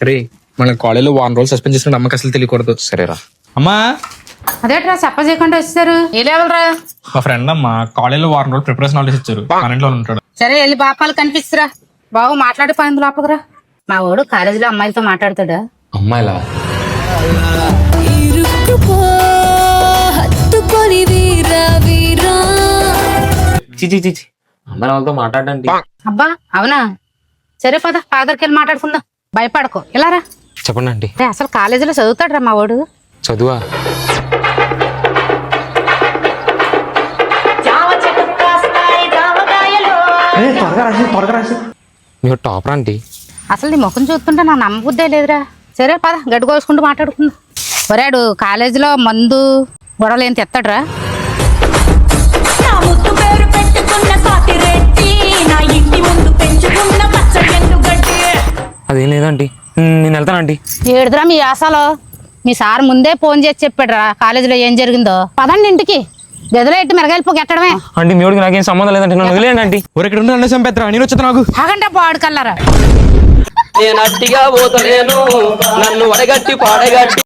రే మన కాలేజీలో 1 రోజులు సస్పెండ్ చేసిన నమ్మకం అసలు తెలియకూడదు. సరేరా. అమ్మా అదేట్రా చెప్పజేయకుండా వచ్చారు. ఏ లేవలరా? మా ఫ్రెండ్ అమ్మా కాలేజీలో 1 రోజులు ప్రిపరేషన్ హాలిడేస్ ఇచ్చారు. కరెంట్లో ఉంటాడు. సరే వెళ్ళి బాపాలు కనిపిస్తురా. బాబు మాట్లాడి పని లోపలరా. మా వాడు కాలేజీలో అమ్మాయిలతో మాట్లాడతాడా? అమ్మాయిలా? అమ్మాయి వాళ్ళతో మాట్లాడండి. అబ్బా అవునా? సరే పద ఫాదర్కి వెళ్ళి మాట్లాడుకుందాం. భయపడకు ఇలా రా. చెప్పండి అండి. అసలు కాలేజీలో చదువుతాడు రా మా వాడు. చదువా? మీరు టాపర్ అండి. అసలు నీ ముఖం చూస్తుంటే నాకు నమ్మబుద్దే లేదురా. సరే పద గడ్డి కోసుకుంటూ మాట్లాడుకుందాం. ఒరాడు కాలేజీలో మందు గొడవలు ఏం తెస్తాడురా? అదేం లేదండి, నేను వెళ్తానండి. ఏడుదిరా మీ ఆశలో. మీ సార్ ముందే ఫోన్ చేసి చెప్పాడురా కాలేజీలో ఏం జరిగిందో. పదండి ఇంటికి. గదిలో ఎట్టి మెరగాలిపోకి ఎట్టడమే. అంటే మీ వాడికి నాకేం సంబంధం లేదంటే నన్ను వదిలేయండి అండి. ఇక్కడ ఉండే చంపేద్రా, నేను వచ్చేది నాకు. ఆగంటే పాడుకల్లారా. నేను అట్టిగా పోతలేను, నన్ను వడగట్టి పాడగట్టి